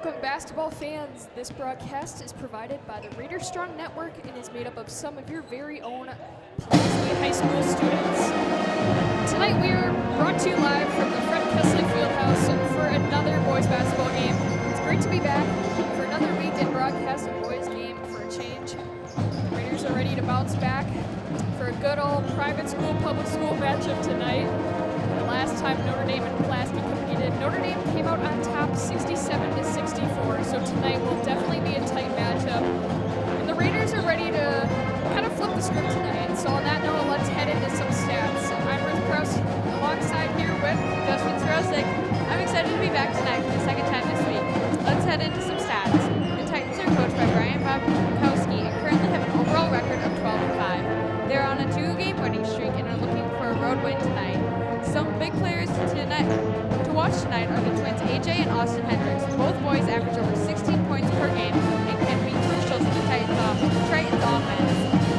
Welcome, basketball fans. This broadcast is provided by the Raider Strong Network and is made up of some of your very own Pulaski High School students. Tonight we are brought to you live from the Fred Kessley Fieldhouse for another boys basketball game. It's great to be back for another weekend broadcast of boys game for a change. The Raiders are ready to bounce back for a good old private school, public school matchup tonight. The last time Notre Dame and Pulaski competed, Notre Dame came out on top 67-64, so tonight will definitely be a tight matchup. And the Raiders are ready to kind of flip the script tonight. So on that note, let's head into some stats. I'm Ruth Krause, alongside here with Justin Strosick. I'm excited to be back tonight for the second time this week. Let's head into some stats. The Titans are coached by Brian Bobkowski and currently have an overall record of 12-5. They're on a 2-game winning streak and are looking for a road win tonight. Some big players to watch tonight are the twins AJ and Austin Hendricks. Both boys average over 16 points per game and can be crucial to the Titans offense.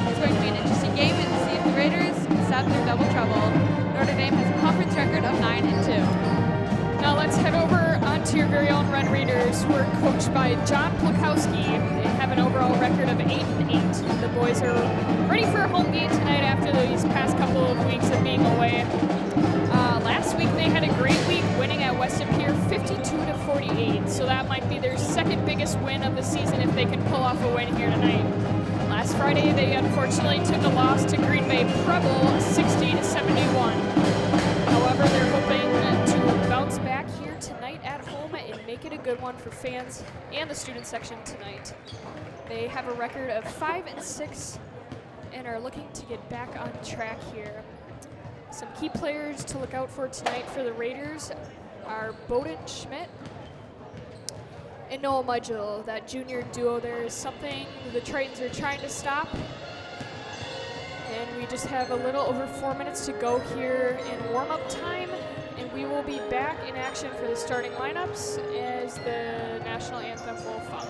It's going to be an interesting game and see if the Raiders can stop their double trouble. Notre Dame has a conference record of 9-2. Now let's head over onto your very own Red Raiders, who are coached by John Pulaski. They have an overall record of 8-8. The boys are ready for a home game tonight after these past couple of weeks of being away. Last week they had a great week, winning at Weston Pier 52-48. So that might be their second biggest win of the season if they can pull off a win here tonight. Last Friday they unfortunately took a loss to Green Bay Preble 60-71. However, they're hoping to bounce back here tonight at home and make it a good one for fans and the student section tonight. They have a record of 5-6 and are looking to get back on track here. Some key players to look out for tonight for the Raiders are Bowden Schmidt and Noah Mudgel. That junior duo there is something the Titans are trying to stop. And we just have a little over 4 minutes to go here in warm-up time, and we will be back in action for the starting lineups as the national anthem will follow.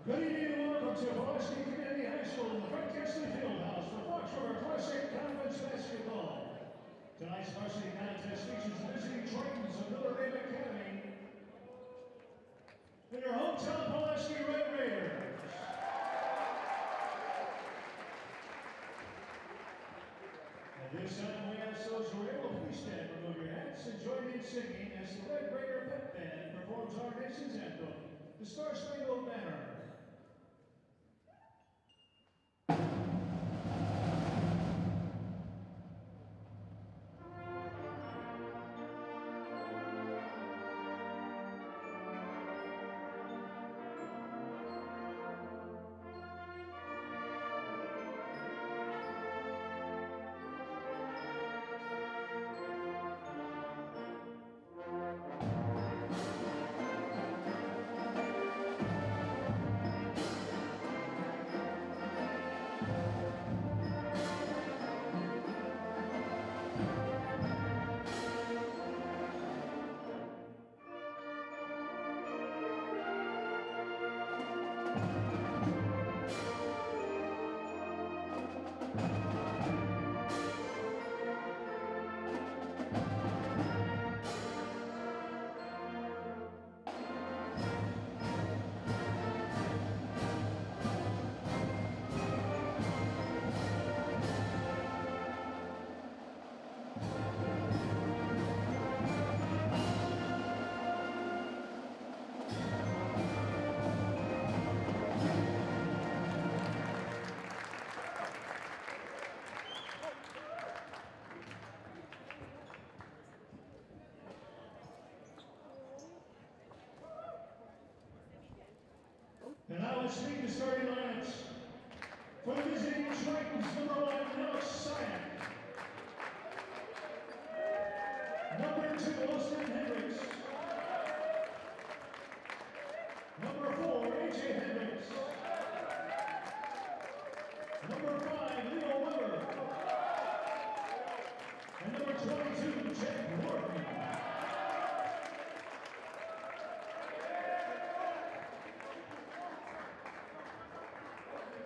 Good evening and welcome to Pulaski Community High School in the Frank Kessley Fieldhouse for Fox River Classic Conference Basketball. Tonight's varsity contest features the visiting Tritons of Notre Dame Academy and your hometown Pulaski Red Raiders. At this time, we ask those who are able to please stand, remove your hats, and join me in singing as the Red Raider Pep Band performs our nation's anthem, the Star Spangled Banner. And now let's meet the starting lineups. For the visiting Tritons, number 1, Alex Syack. Number 2, Austin Hendricks. Number 4, AJ Hendricks. Number 5, Leo Weber. And number 22, Jack Morgan.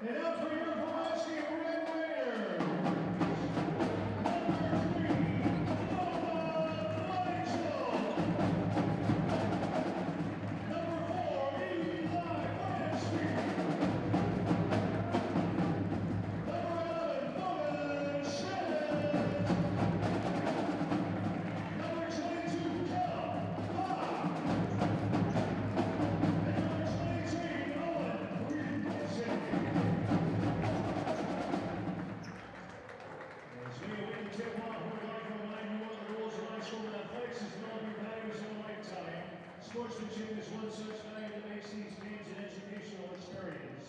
And out for your Pulaski Red Raiders, number 3, Noah Mitchell. Number 4, Eli Varsity. Number 11, Logan Shedd. Number 22, Cal Bob. And number 23, Owen Wilson. As we await the tip-off, we'd like to remind you of the rules of high school athletics as well as values in a lifetime. Sportsmanship is one such value that makes these games an educational experience.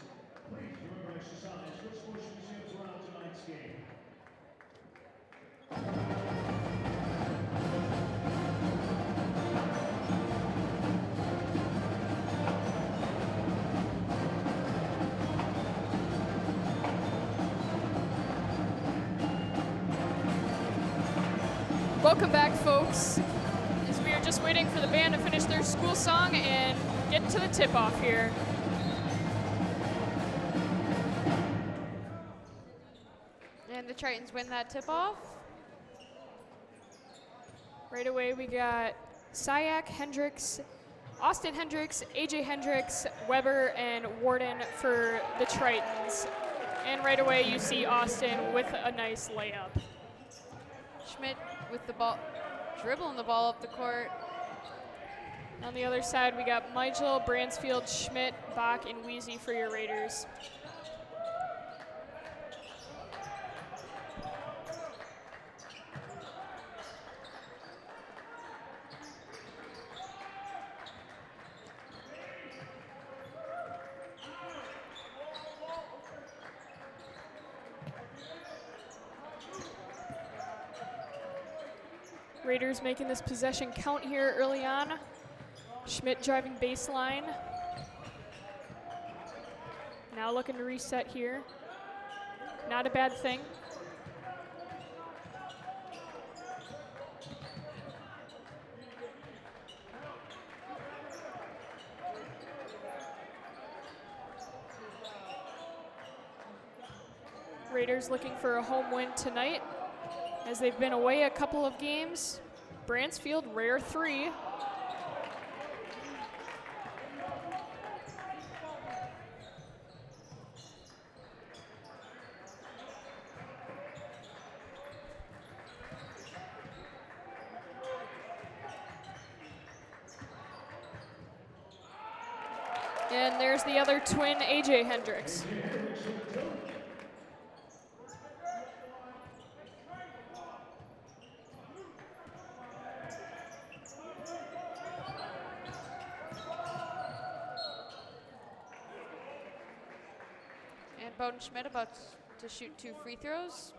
Please remember to exercise good sportsmanship throughout tonight's game. Welcome back, folks. As we are just waiting for the band to finish their school song and get to the tip-off here. And the Tritons win that tip-off. Right away, we got Syack, Hendricks, Austin Hendricks, AJ Hendricks, Weber, and Warden for the Tritons. And right away, you see Austin with a nice layup. Schmidt with the ball, dribbling the ball up the court. On the other side, we got Michael, Bransfield, Schmidt, Bach, and Weezy for your Raiders. Raiders making this possession count here early on. Schmidt driving baseline. Now looking to reset here. Not a bad thing. Raiders looking for a home win tonight as they've been away a couple of games. Bransfield, rare 3. And there's the other twin, AJ Hendricks. And Bowden Schmidt about to shoot 2 free throws.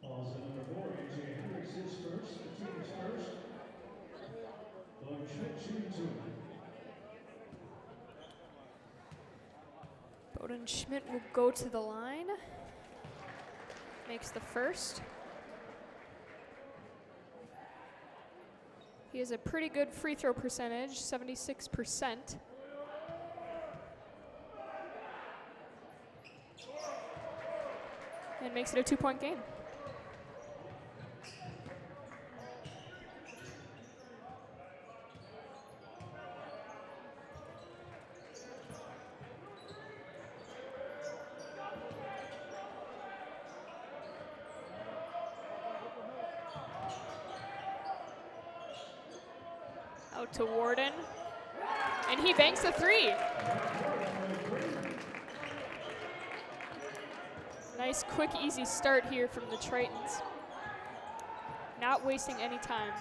Balls at number 4, AJ Hendricks is first. The team is first. Bowden Schmidt shooting 2. Bowden Schmidt will go to the line. Makes the first. He has a pretty good free throw percentage, 76%. And makes it a 2-point game. Out to Warden, and he banks a 3. Nice, quick, easy start here from the Tritons. Not wasting any time.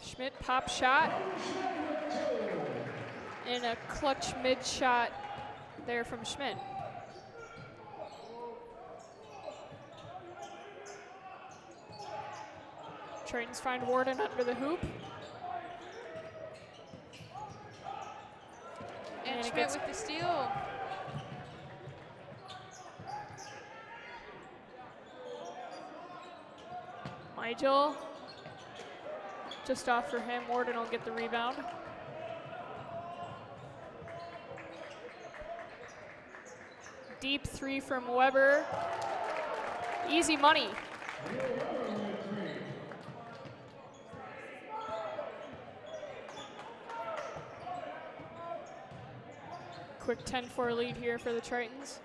Schmidt pop shot. And a clutch mid shot there from Schmidt. Tritons find Warden under the hoop. And Schmidt with the steal. Nigel. Just off for him. Warden will get the rebound. Deep 3 from Weber. Easy money. Quick 10-4 lead here for the Tritons.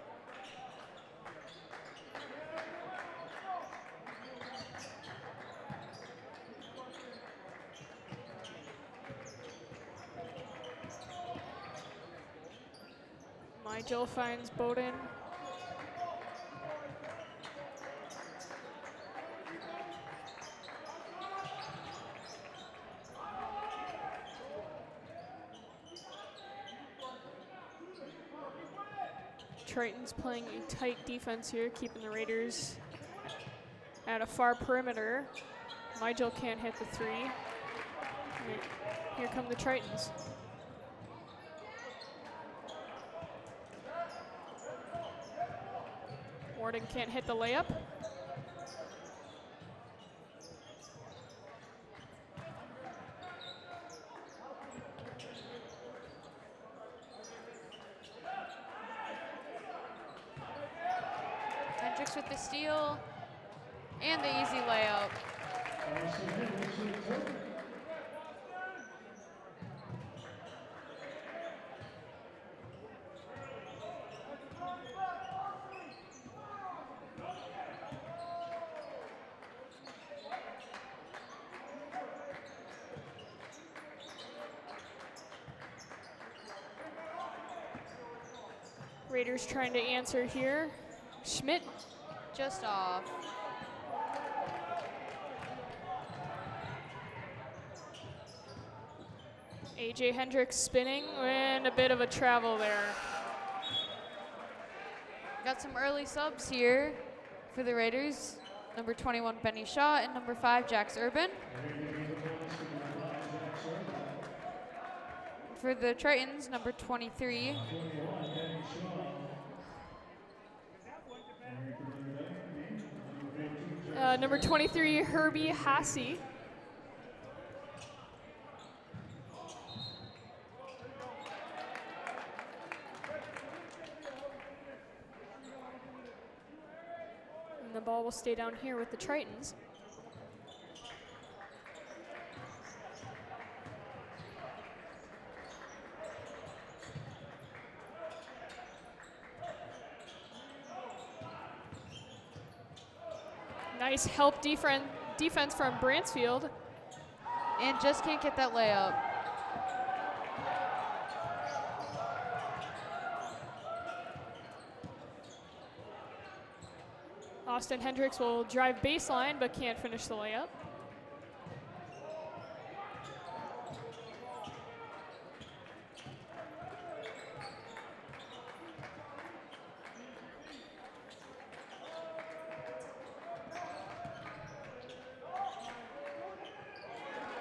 Jill finds Bowden. Tritons playing a tight defense here, keeping the Raiders at a far perimeter. Nigel can't hit the 3. Here come the Tritons. Warden can't hit the layup. Hendricks with the steal and the easy layup. Raiders trying to answer here. Schmidt just off. AJ Hendricks spinning and a bit of a travel there. Got some early subs here for the Raiders. Number 21, Benny Shaw, and number 5, Jax Urban. For the Tritons, number 23. Number 23, Herbie Hasse. And the ball will stay down here with the Tritons. Nice help defense from Bransfield. And just can't get that layup. Austin Hendricks will drive baseline, but can't finish the layup.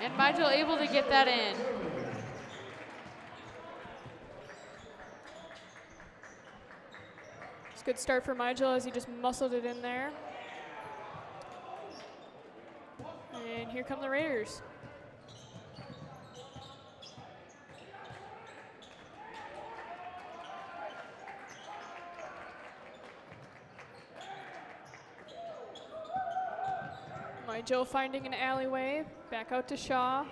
And Migel able to get that in. It's a good start for Migel as he just muscled it in there. And here come the Raiders. Migel finding an alleyway, back out to Shaw.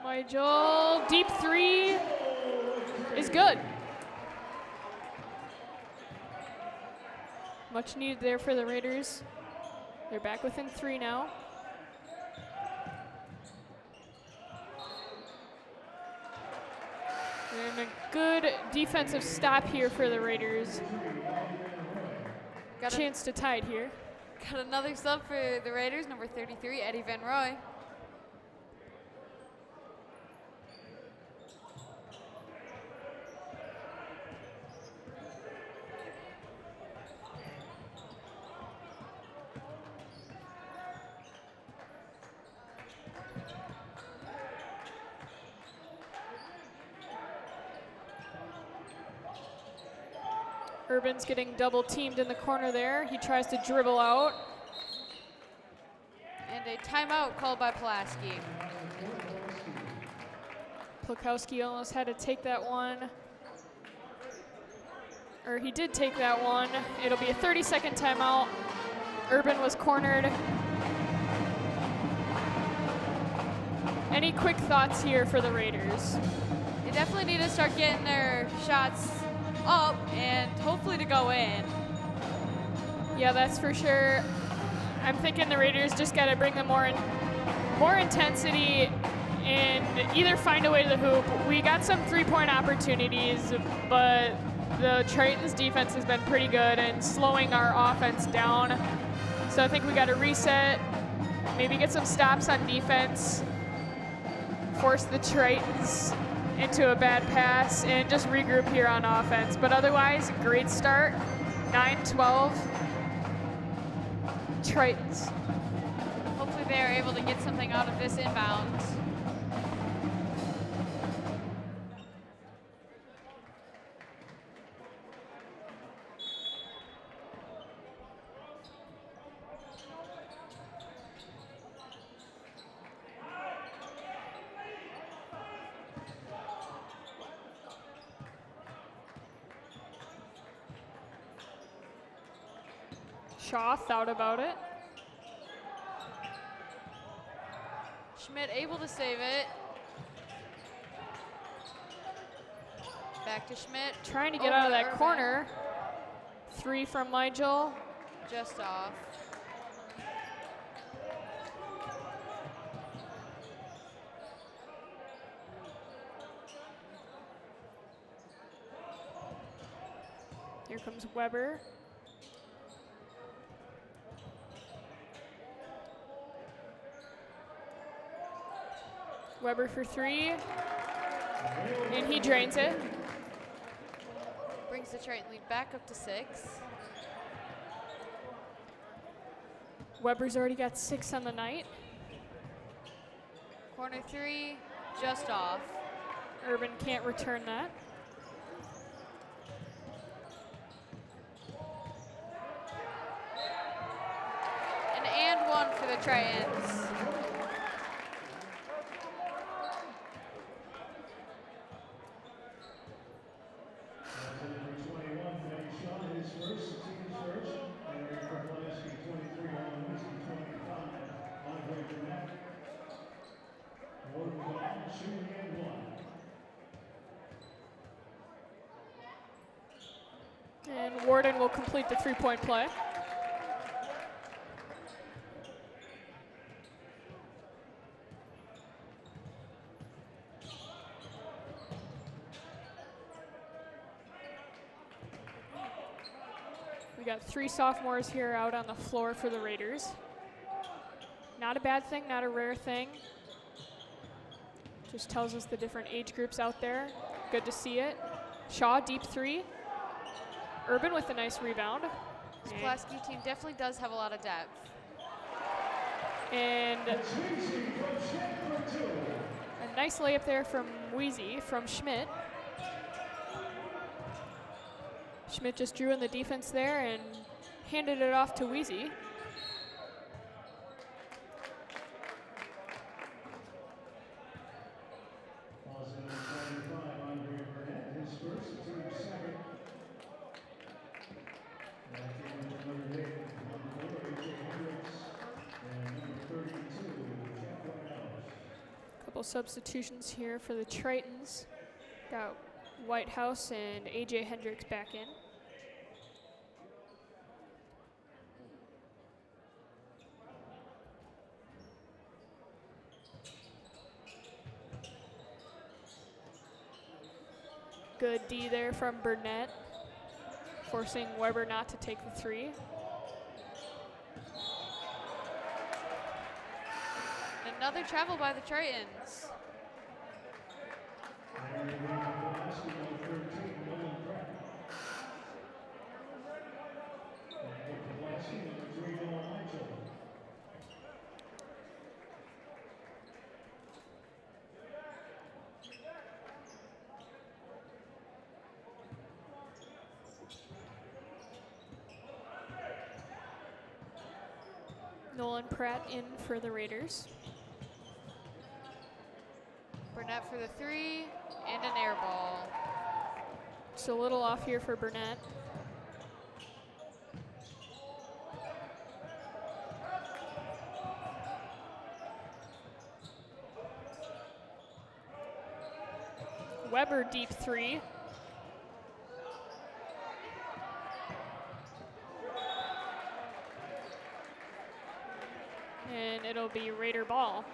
Migel, deep three is good. Much needed there for the Raiders. They're back within 3 now. And a good defensive stop here for the Raiders. Got Chance to tie it here. Got another sub for the Raiders, number 33, Eddie Van Roy. Urban's getting double teamed in the corner there. He tries to dribble out. And a timeout called by Pulaski. Pulaski almost had to take that one. Or he did take that one. It'll be a 30-second timeout. Urban was cornered. Any quick thoughts here for the Raiders? They definitely need to start getting their shots up and hopefully to go in. Yeah, that's for sure. I'm thinking the Raiders just got to bring them more intensity and either find a way to the hoop. We got some three-point opportunities, but the Tritons defense has been pretty good and slowing our offense down. So I think we got to reset, maybe get some stops on defense, force the Tritons into a bad pass, and just regroup here on offense. But otherwise, great start. 9-12 Tritons. Hopefully they are able to get something out of this inbound. Shaw thought about it. Schmidt able to save it. Back to Schmidt. Trying to get out of that corner. 3 from Migel. Just off. Here comes Weber. Weber for 3, and he drains it. brings the Triton lead back up to 6. Weber's already got 6 on the night. Corner 3, just off. Urban can't return that. And 1 for the Tritons. Number 21, Benny Shaw, his first, the team's first. And for Pulaski, 23 on Whiskey, 25 on Great Burnett. Warden Gall, shooting and 1. And Warden will complete the 3-point play. We got 3 sophomores here out on the floor for the Raiders. Not a bad thing, not a rare thing. Just tells us the different age groups out there. Good to see it. Shaw, deep 3. Urban with a nice rebound. This Pulaski team definitely does have a lot of depth. And a nice layup there from Wheezy from Schmidt. Schmidt just drew in the defense there and handed it off to Wheezy. Couple substitutions here for the Tritons. Got Whitehouse and AJ Hendricks back in. Good D there from Burnett, forcing Weber not to take the 3. Another travel by the Tritons. Nolan Pratt in for the Raiders. Burnett for the 3 and an air ball. Just a little off here for Burnett. Weber deep 3. And it'll be Raider ball.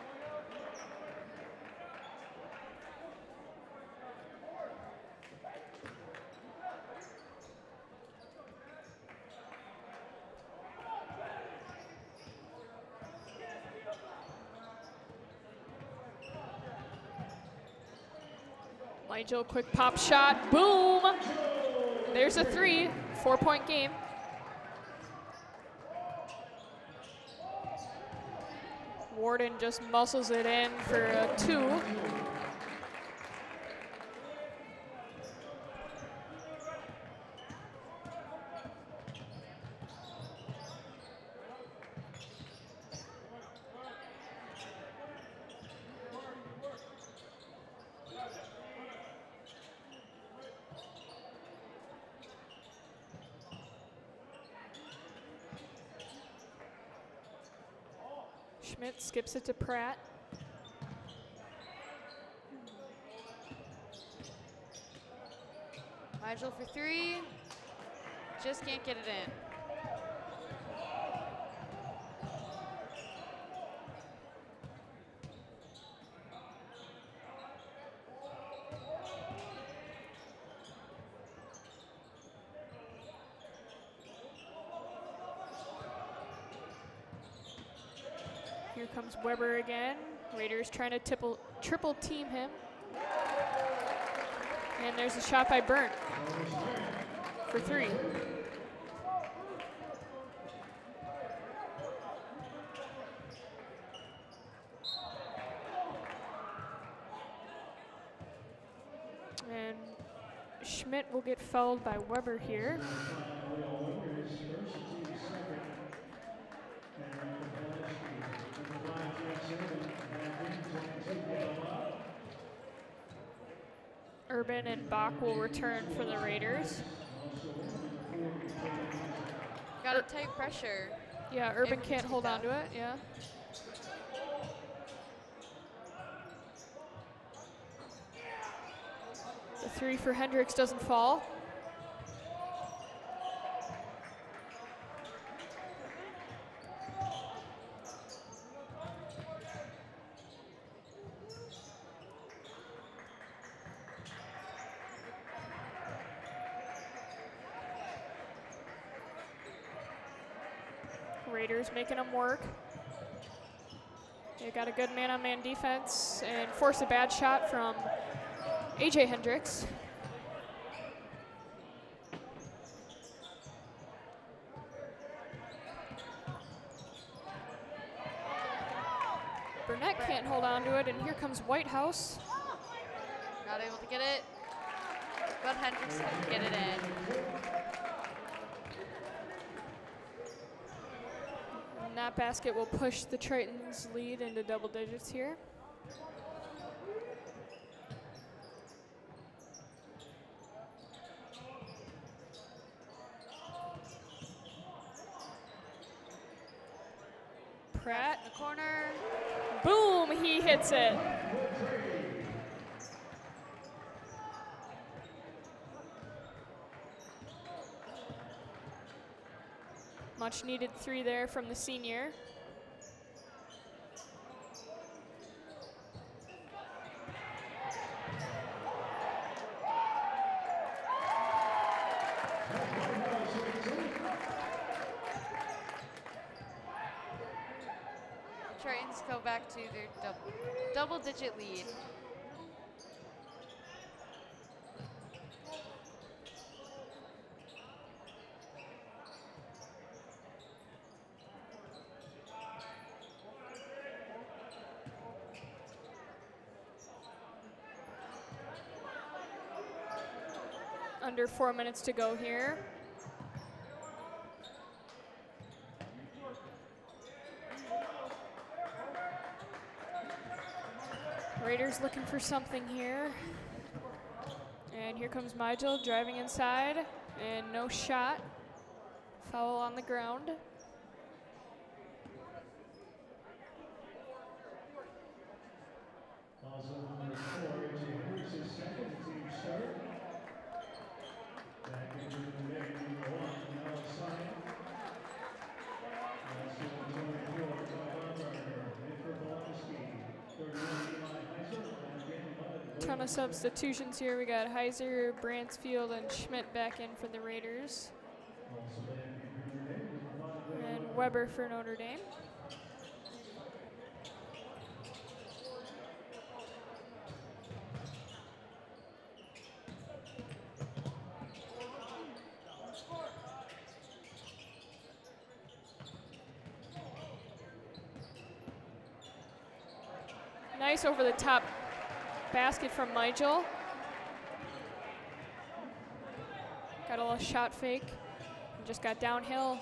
Nigel, quick pop shot, boom! There's a 3, 4-point game. Warden just muscles it in for a 2. Schmidt skips it to Pratt. Nigel for 3, just can't get it in. Here comes Weber again. Raiders trying to triple team him. And there's a shot by Burnt. for 3. And Schmidt will get fouled by Weber here. Urban and Bach will return for the Raiders. Got a tight pressure. Yeah, Urban can't hold on to it, yeah. The 3 for Hendricks doesn't fall. Raiders making them work. They got a good man-on-man defense and force a bad shot from AJ Hendricks. Burnett can't hold on to it, and here comes Whitehouse. Not able to get it, but Hendricks can get it in. And that basket will push the Tritons' lead into double digits here. Pratt in the corner. Boom, he hits it. Much needed 3 there from the senior. Tritons go back to their double-digit lead. Under 4 minutes to go here. Raiders looking for something here. And here comes Migel driving inside, and no shot. Foul on the ground. Ton of substitutions here. We got Heiser, Bransfield, and Schmidt back in for the Raiders. And Weber for Notre Dame. Nice over the top basket from Migel. Got a little shot fake. And just got downhill.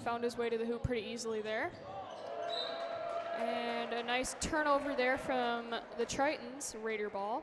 Found his way to the hoop pretty easily there. And a nice turnover there from the Tritons, Raider ball.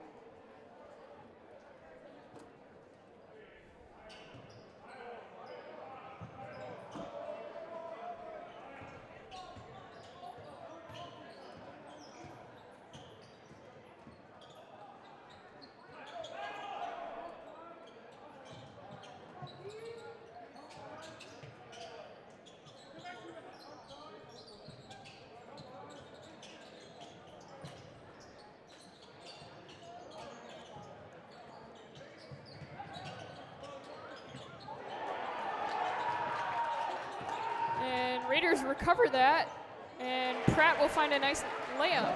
Raiders recover that, and Pratt will find a nice layup.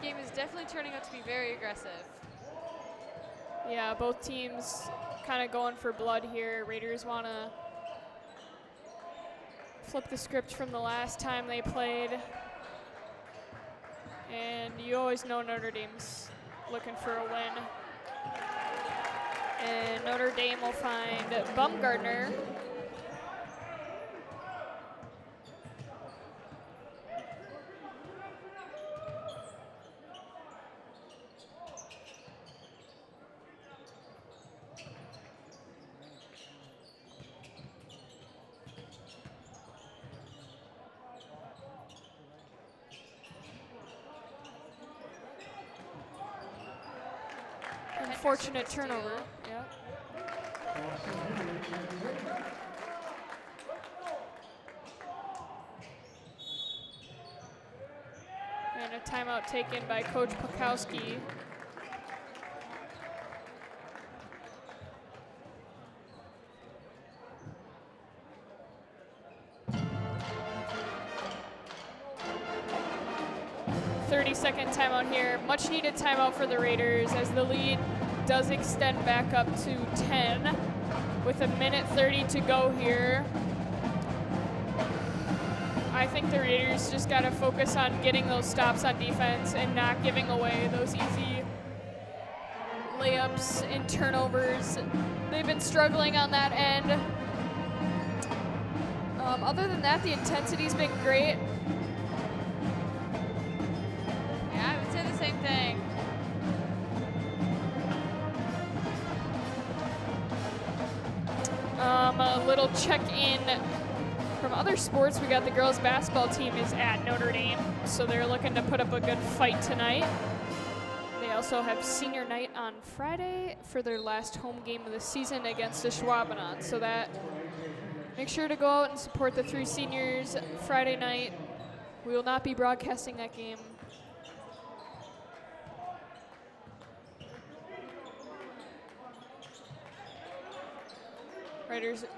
game is definitely turning out to be very aggressive. Yeah, both teams kind of going for blood here. Raiders want to flip the script from the last time they played. And you always know Notre Dame's looking for a win. And Notre Dame will find Baumgartner. Unfortunate turnover. Yeah. And a timeout taken by Coach Pulaski. Second timeout here. Much needed timeout for the Raiders as the lead does extend back up to 10 with 1:30 to go here. I think the Raiders just got to focus on getting those stops on defense and not giving away those easy layups and turnovers. They've been struggling on that end. Other than that, the intensity's been great. Same thing. A little check-in from other sports. We got the girls basketball team is at Notre Dame, so they're looking to put up a good fight tonight. They also have senior night on Friday for their last home game of the season against the Schwabenon. So that, make sure to go out and support the 3 seniors Friday night. We will not be broadcasting that game.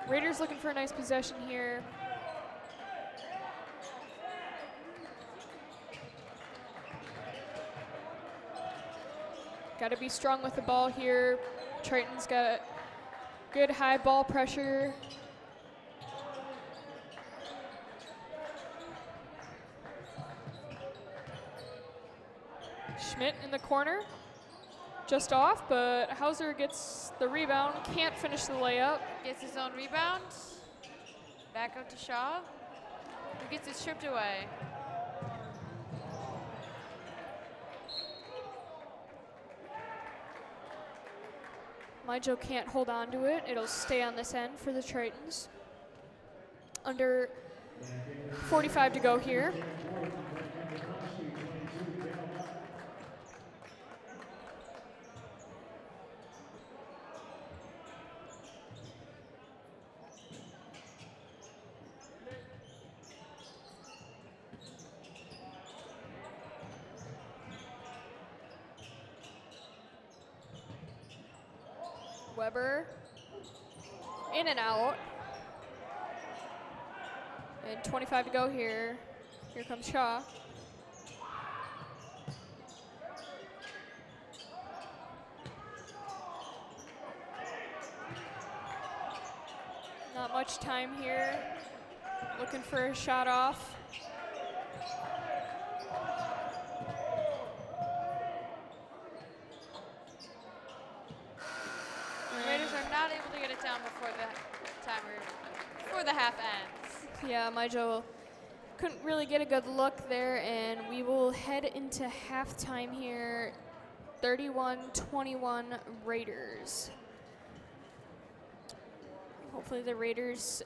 Raiders looking for a nice possession here. Got to be strong with the ball here. Triton's got good high ball pressure. Schmidt in the corner. Just off, but Hauser gets the rebound, can't finish the layup. Gets his own rebound. Back up to Shaw, who gets it stripped away. Mijo can't hold on to it. It'll stay on this end for the Tritons. Under 45 to go here. Weber, in and out. And 25 to go here. Here comes Shaw. Not much time here. Looking for a shot off. Down before the half ends. Yeah, Mijo couldn't really get a good look there, and we will head into halftime here. 31-21 Raiders. Hopefully the Raiders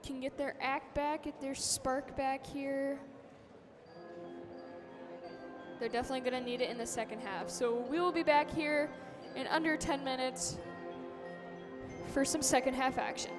can get their act back, get their spark back here. They're definitely going to need it in the second half. So we will be back here in under 10 minutes for some second half action.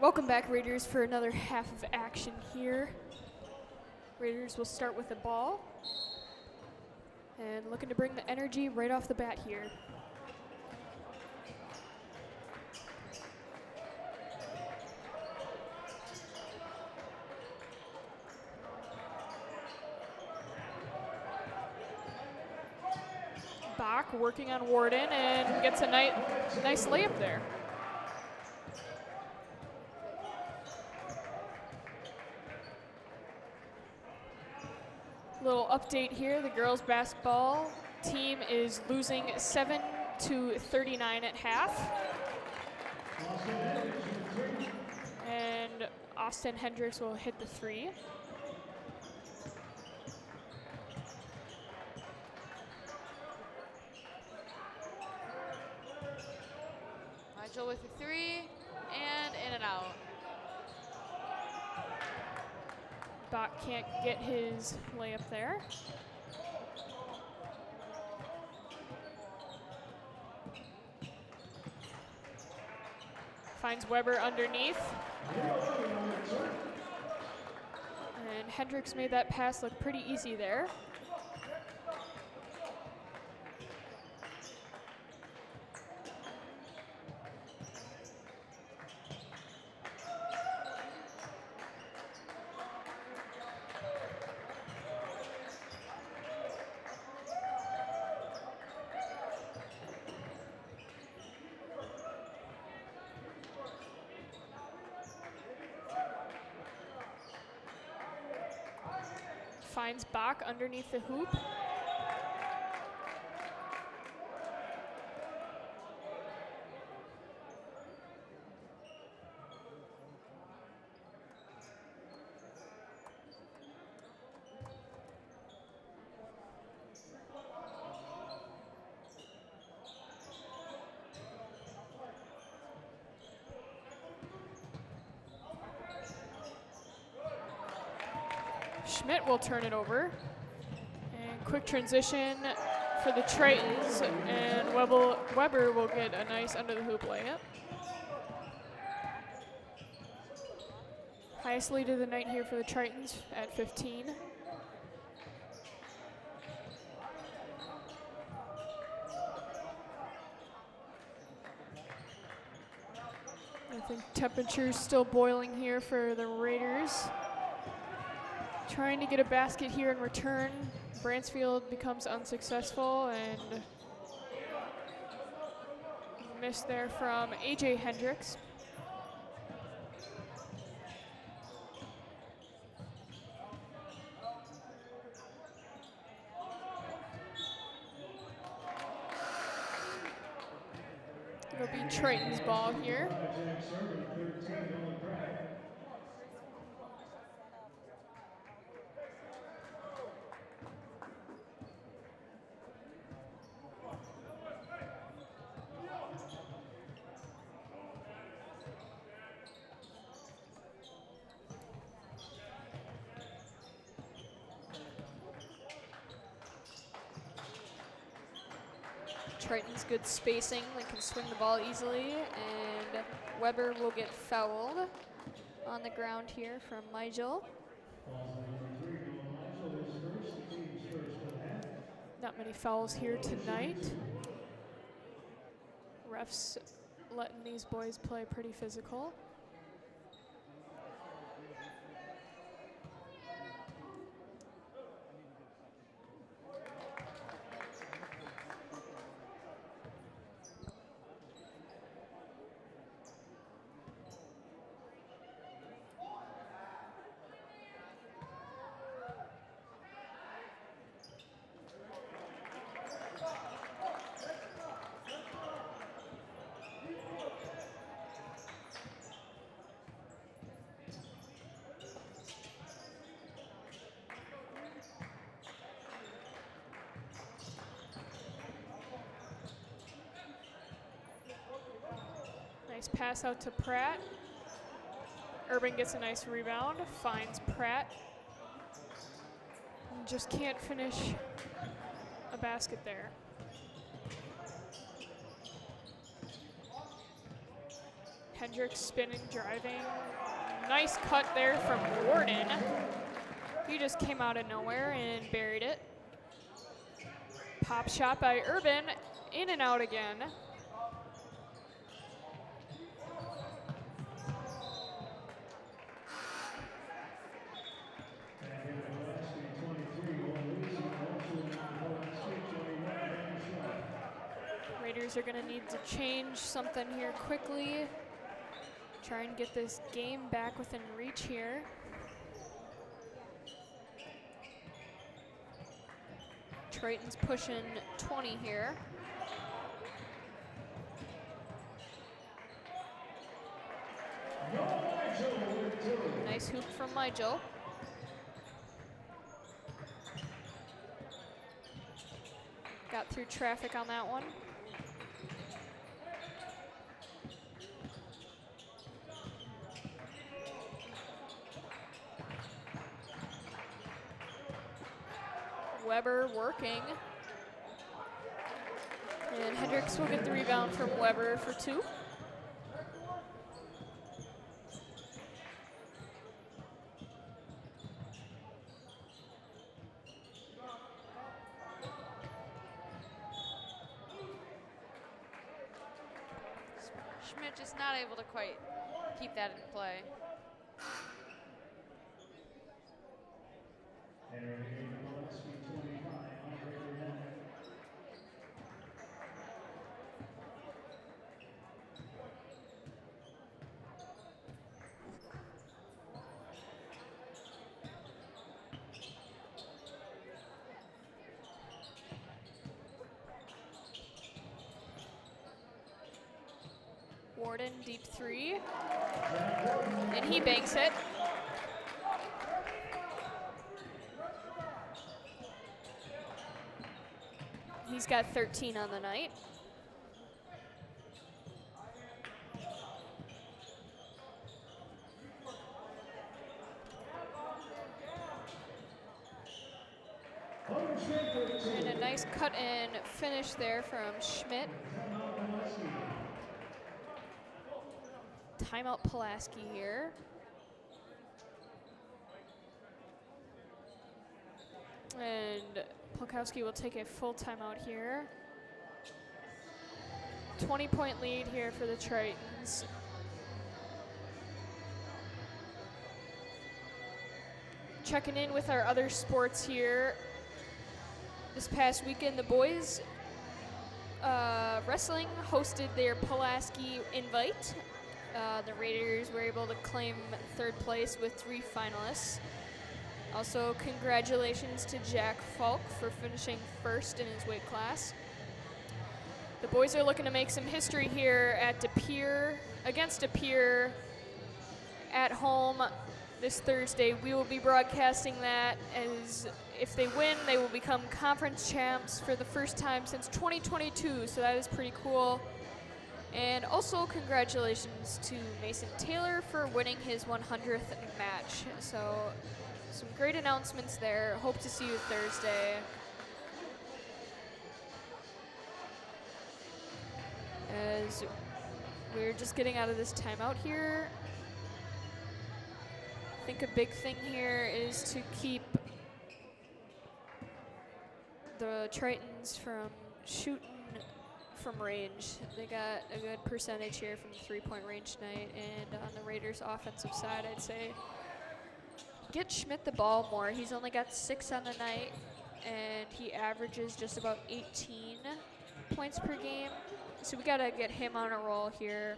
Welcome back, Raiders, for another half of action here. Raiders will start with the ball and looking to bring the energy right off the bat here. Bach working on Warden and gets a nice layup there. Little update here, the girls basketball team is losing 7-39 at half. And Austin Hendricks will hit the three. Nigel with the three, and in and out. Bach can't get his layup there. Finds Weber underneath. And Hendricks made that pass look pretty easy there. Finds Bach underneath the hoop. Schmidt will turn it over. And quick transition for the Tritons, and Weber will get a nice under the hoop layup. Highest lead of the night here for the Tritons at 15. I think temperature's still boiling here for the Raiders. Trying to get a basket here in return. Bransfield becomes unsuccessful, and miss there from AJ Hendricks. It'll be Triton's ball here. Triton's good spacing, they can swing the ball easily, and Weber will get fouled on the ground here from Nigel. Not many fouls here tonight. Refs letting these boys play pretty physical. Nice pass out to Pratt. Urban gets a nice rebound, finds Pratt. And just can't finish a basket there. Hendricks spinning, driving. Nice cut there from Warden. He just came out of nowhere and buried it. Pop shot by Urban, in and out again. Raiders are gonna need to change something here quickly. Try and get this game back within reach here. Triton's pushing 20 here. Nice hoop from Nigel. Got through traffic on that one. Weber working. And Hendricks will get the rebound from Weber for 2. Schmidt just not able to quite keep that in play. Warden, deep 3. And he banks it. He's got 13 on the night. And a nice cut and finish there from Schmidt. Timeout Pulaski here. And Pulaski will take a full timeout here. 20-point lead here for the Tritons. Checking in with our other sports here. This past weekend, the boys wrestling hosted their Pulaski invite. The Raiders were able to claim 3rd place with 3 finalists. Also, congratulations to Jack Falk for finishing 1st in his weight class. The boys are looking to make some history here at against De Pere at home this Thursday. We will be broadcasting that, as if they win, they will become conference champs for the first time since 2022, so that is pretty cool. And also congratulations to Mason Taylor for winning his 100th match. So some great announcements there. Hope to see you Thursday. As we're just getting out of this timeout here. I think a big thing here is to keep the Tritons from shooting from range. They got a good percentage here from the 3-point range tonight, and on the Raiders offensive side, I'd say get Schmidt the ball more. He's only got 6 on the night, and he averages just about 18 points per game. So we gotta get him on a roll here.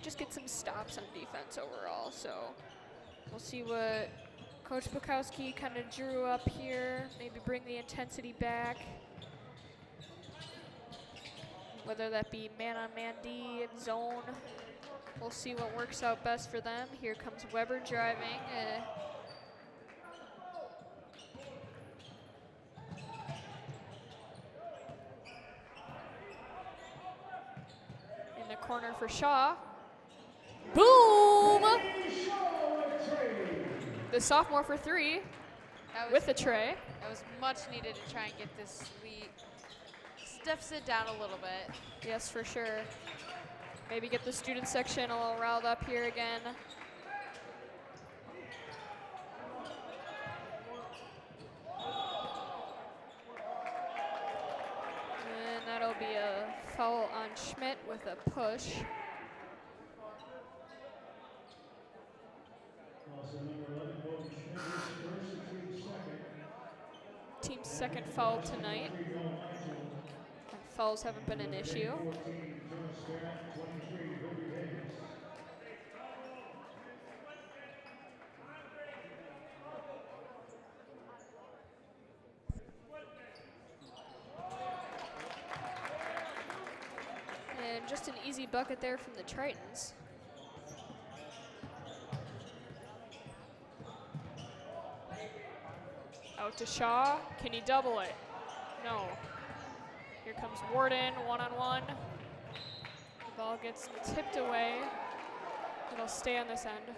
Just get some stops on defense overall. So we'll see what Coach Bukowski kind of drew up here. Maybe bring the intensity back. Whether that be man-on-man D, zone. We'll see what works out best for them. Here comes Weber driving. In the corner for Shaw. Boom! The sophomore for 3 with the tray. That was much needed to try and get this lead. Stuffs it down a little bit. Yes, for sure. Maybe get the student section a little riled up here again. And that'll be a foul on Schmidt with a push. Also number 11, Bobby Schmidt is first, the team's second. Team's second foul tonight. And fouls haven't been an issue. 14, Jonas Barrett, 23, Ruby Davis. And just an easy bucket there from the Tritons. Out to Shaw. Can he double it? No. Here comes Warden, one-on-one. The ball gets tipped away. It'll stay on this end.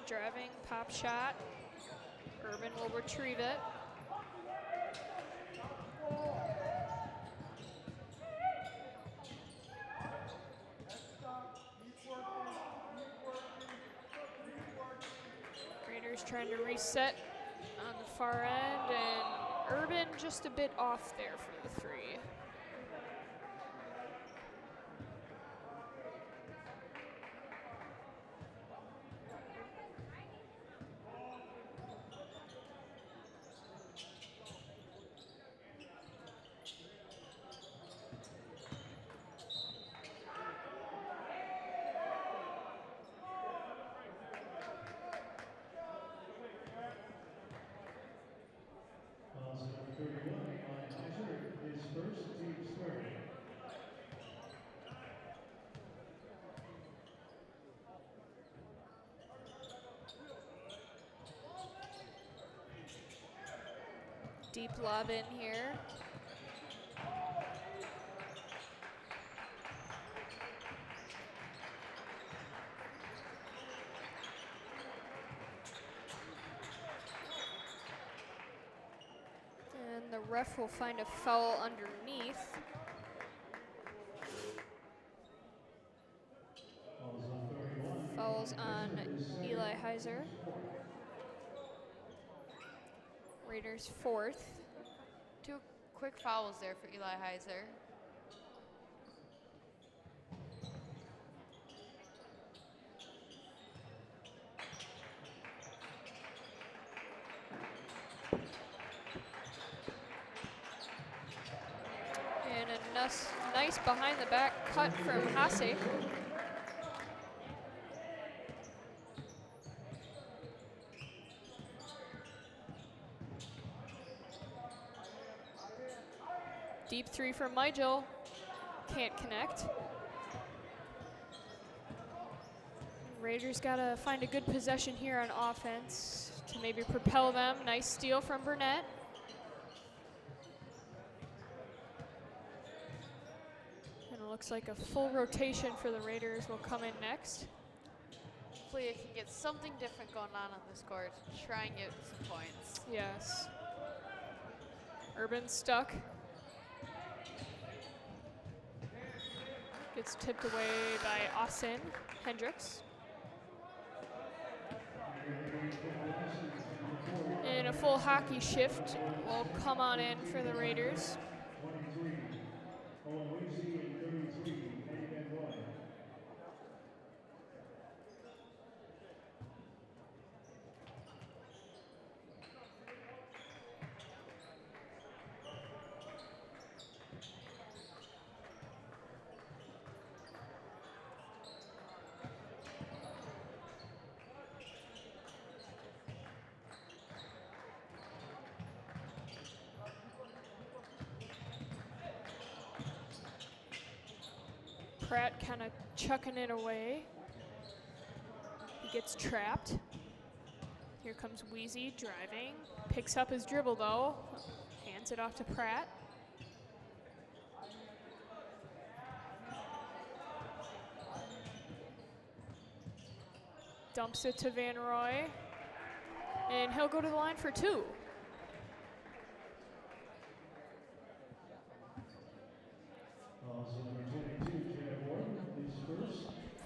Driving, pop shot. Urban will retrieve it. Raiders trying to reset on the far end, and Urban just a bit off there for the three. Also number 31, Heiser is first, the team's third. Deep lob in here. And the ref will find a foul underneath. Fouls on Eli Heiser. Raiders fourth. Two quick fouls there for Eli Heiser. And a nice behind the back cut from Hase. Deep three from Migel. Can't connect. Raiders gotta find a good possession here on offense to maybe propel them. Nice steal from Burnett. And it looks like a full rotation for the Raiders will come in next. Hopefully it can get something different going on this court. Try and get some points. Yes. Urban stuck. Gets tipped away by Austin Hendricks. And a full hockey shift will come on in for the Raiders. 23, Owen Weezy, and 33, Eddie Van Roy. Pratt kind of chucking it away. He gets trapped. Here comes Wheezy driving. Picks up his dribble though. Hands it off to Pratt. Dumps it to Van Roy. And he'll go to the line for 2.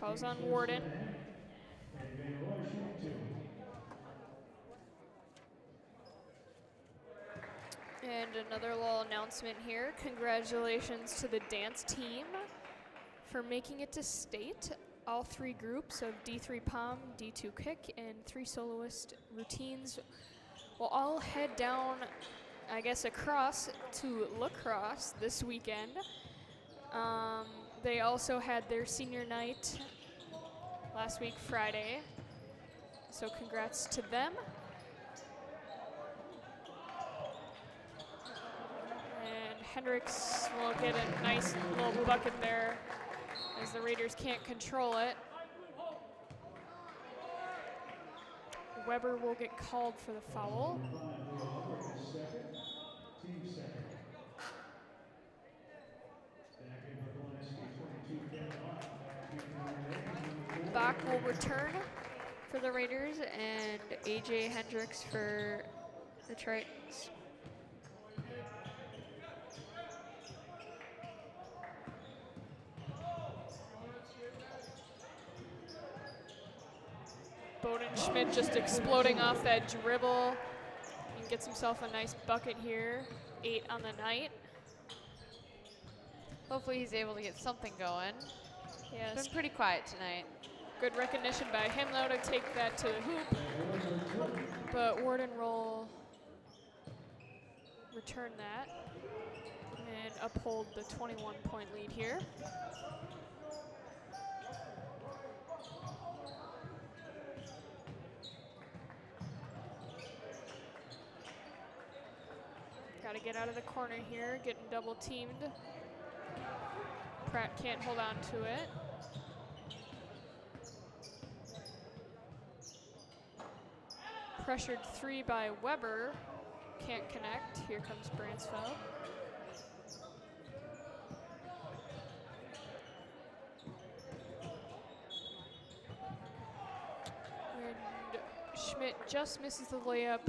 Fouls on Warden. And another little announcement here. Congratulations to the dance team for making it to state. All 3 groups of D3 Pom, D2 Kick, and 3 soloist routines will all head down, I guess, across to lacrosse this weekend. They also had their senior night last week, Friday. So congrats to them. And Hendricks will get a nice little bucket there as the Raiders can't control it. Weber will get called for the foul. Bach will return for the Raiders and AJ Hendricks for the Tritons. Bowden Schmidt just exploding off that dribble and gets himself a nice bucket here. 8 on the night. Hopefully he's able to get something going. Yes. It's been pretty quiet tonight. Good recognition by him though to take that to the hoop. But Warden will return that and uphold the 21-point lead here. Got to get out of the corner here, getting double teamed. Pratt can't hold on to it. Pressured 3 by Weber, can't connect. Here comes Bransfeld. And Schmidt just misses the layup,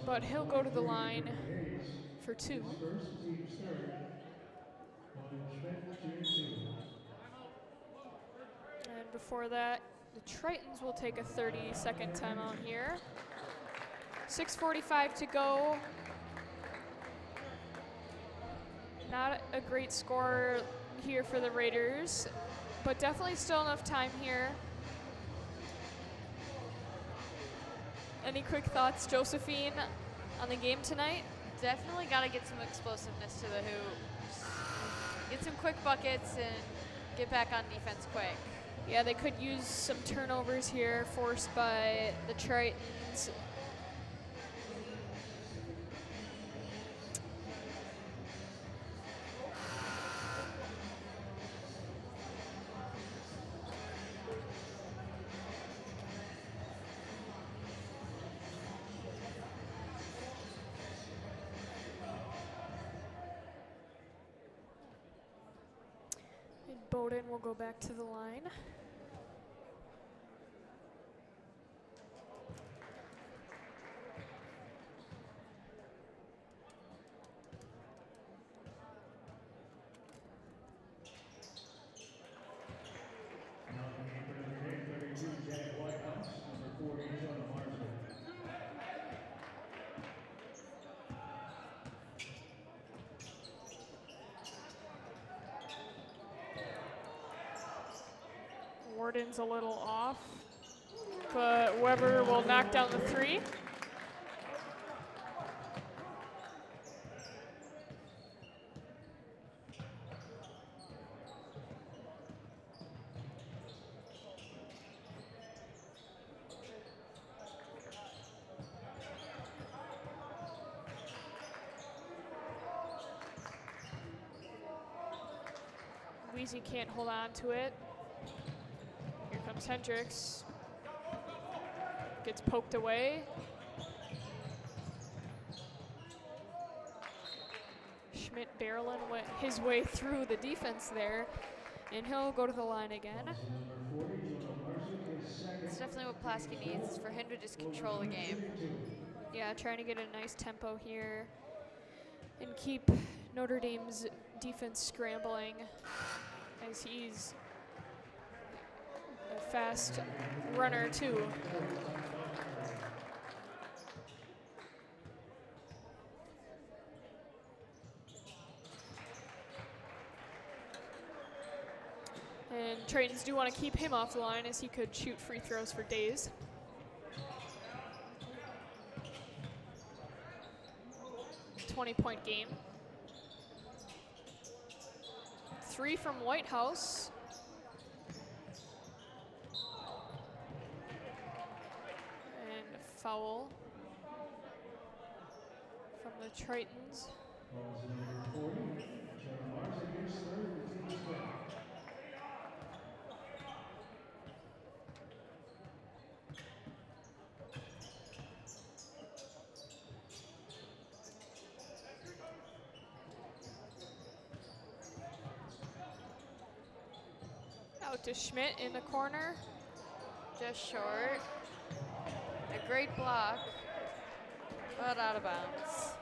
but he'll go to the line for 2. And before that, the Tritons will take a 30-second timeout here. 6:45 to go. Not a great score here for the Raiders, but definitely still enough time here. Any quick thoughts, Josephine, on the game tonight? Definitely got to get some explosiveness to the hoop. Get some quick buckets and get back on defense quick. Yeah, they could use some turnovers here forced by the Tritons. Bowden will go back to the line. Warden's a little off, but Weber will knock down the 3. Weezy can't hold on to it. Here comes Hendricks. Gets poked away. Schmidt barreling his way through the defense there, and he'll go to the line again. It's definitely what Pulaski needs, is for him to just control the game. Yeah, trying to get a nice tempo here and keep Notre Dame's defense scrambling, as he's a fast runner too. And Traytons do want to keep him off the line, as he could shoot free throws for days. .20 game. 3 from Whitehouse. And a foul from the Traytons. Out to Schmidt in the corner. Just short. A great block, but out of bounds.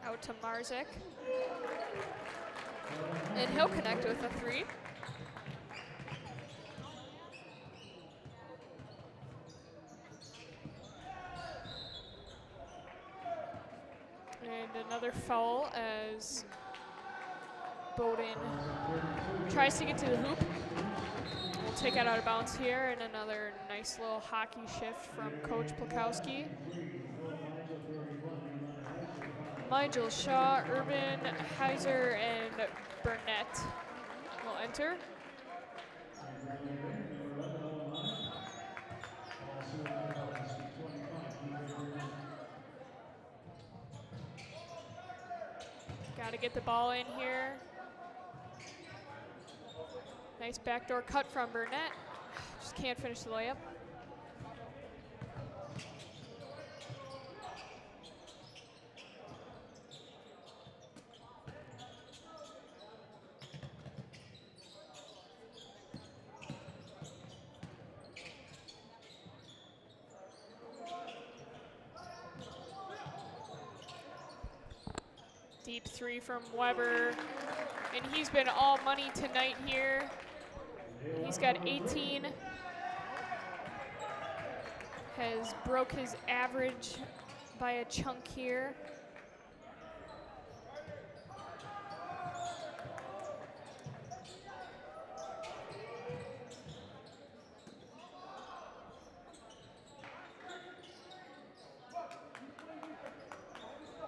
Out to Marzik. And he'll connect with a 3. And another foul as Bowden tries to get to the hoop. We'll take it out of bounds here, and another nice little hockey shift from Coach Pulaski. Nigel, Shaw, Urban, Heiser, and Burnett will enter. Got to get the ball in here. Nice backdoor cut from Burnett. Just can't finish the layup. Deep 3 from Weber, and he's been all money tonight here. He's got 18, has broke his average by a chunk here.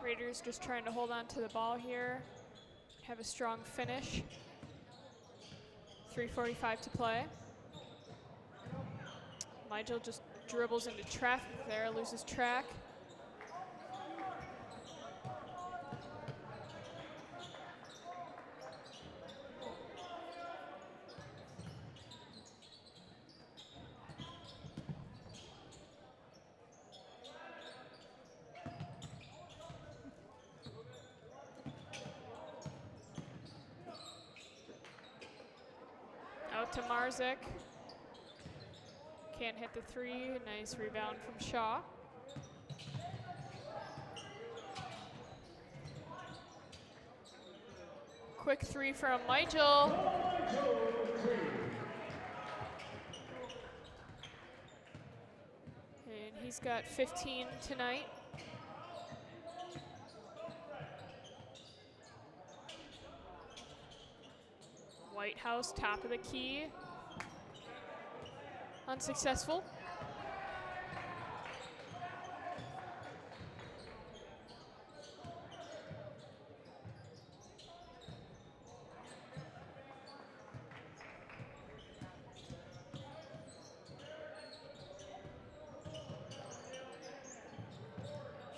Raiders just trying to hold on to the ball here, have a strong finish. 3:45 to play. Nigel just dribbles into traffic there, loses track. Out to Marzik. Can't hit the 3. Nice rebound from Shaw. Quick 3 from Nigel. And he's got 15 tonight. Whitehouse, top of the key. Unsuccessful.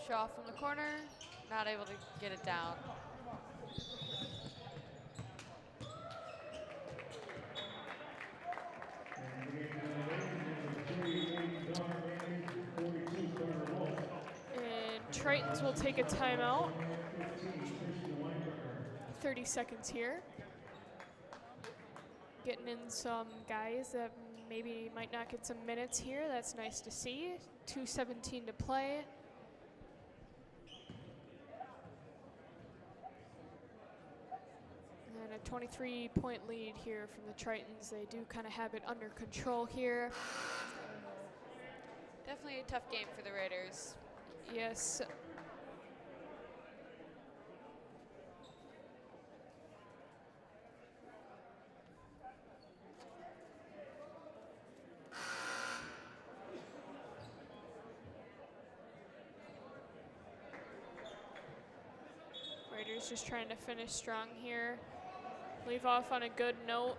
Shaw from the corner, not able to get it down. And Tritons will take a timeout. 30 seconds here. Getting in some guys that maybe might not get some minutes here. That's nice to see. 2:17 to play. And a 23-point lead here from the Tritons. They do kind of have it under control here. Definitely a tough game for the Raiders. Yes. Raiders just trying to finish strong here. Leave off on a good note.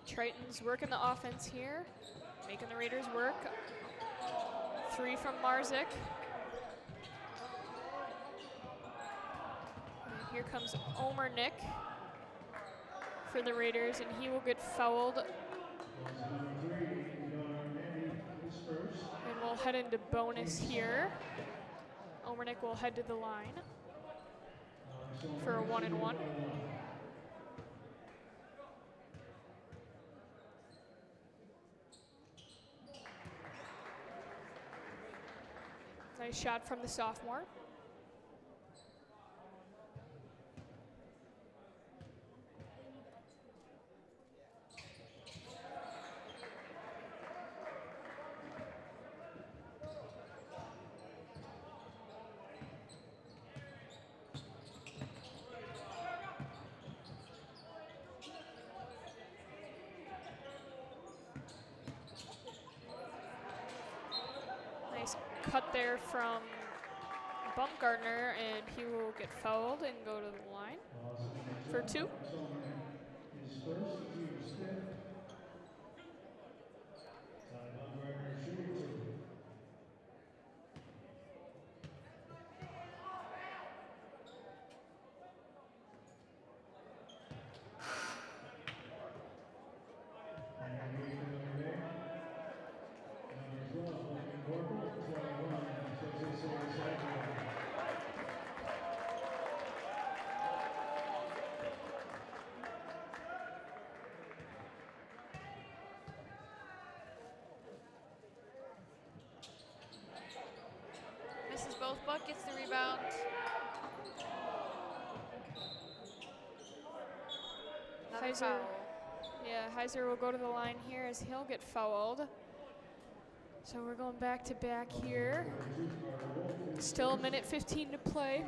Tritons working the offense here, making the Raiders work. 3 from Marzik. And here comes Omer Nick for the Raiders, and he will get fouled. And we'll head into bonus here. Omer Nick will head to the line for a 1-and-1. Nice shot from the sophomore. Nice cut there from Bumgarner, and he will get fouled and go to the line for 2. Misses both, but gets the rebound. Another Heiser, foul. yeah, Heiser will go to the line here as he'll get fouled. So we're going back to back here. Still a minute 15 to play.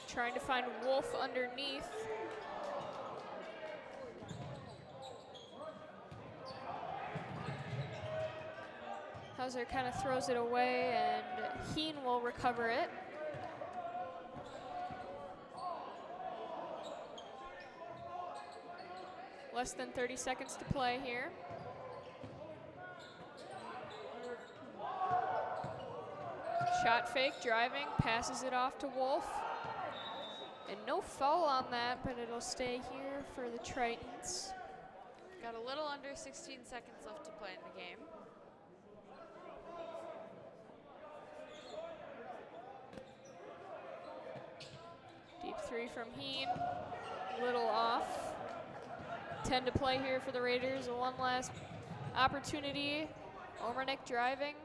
Trying to find Wolf underneath. Hauser kind of throws it away, and Heen will recover it. Less than 30 seconds to play here. Shot fake, driving, passes it off to Wolf. And no foul on that, but it'll stay here for the Tritons. Got a little under 16 seconds left to play in the game. Deep three from Heen, little off. 10 to play here for the Raiders. One last opportunity. Omernick driving,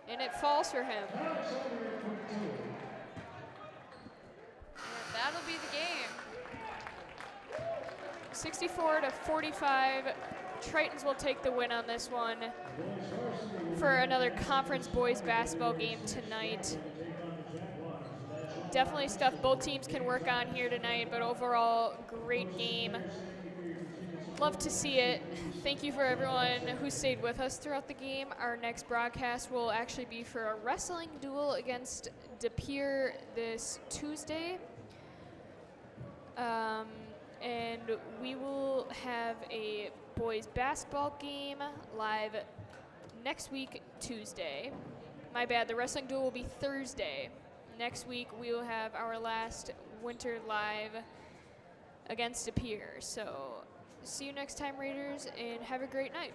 and it falls for him. And that'll be the game. 64 to 45. Tritons will take the win on this one for another conference boys basketball game tonight. Definitely stuff both teams can work on here tonight, but overall, great game. Love to see it. Thank you for everyone who stayed with us throughout the game. Our next broadcast will actually be for a wrestling duel against De Pere this Tuesday. And we will have a boys basketball game live next week, Tuesday. My bad, the wrestling duel will be Thursday. Next week, we will have our last winter live against De Pere. So see you next time, Raiders, and have a great night.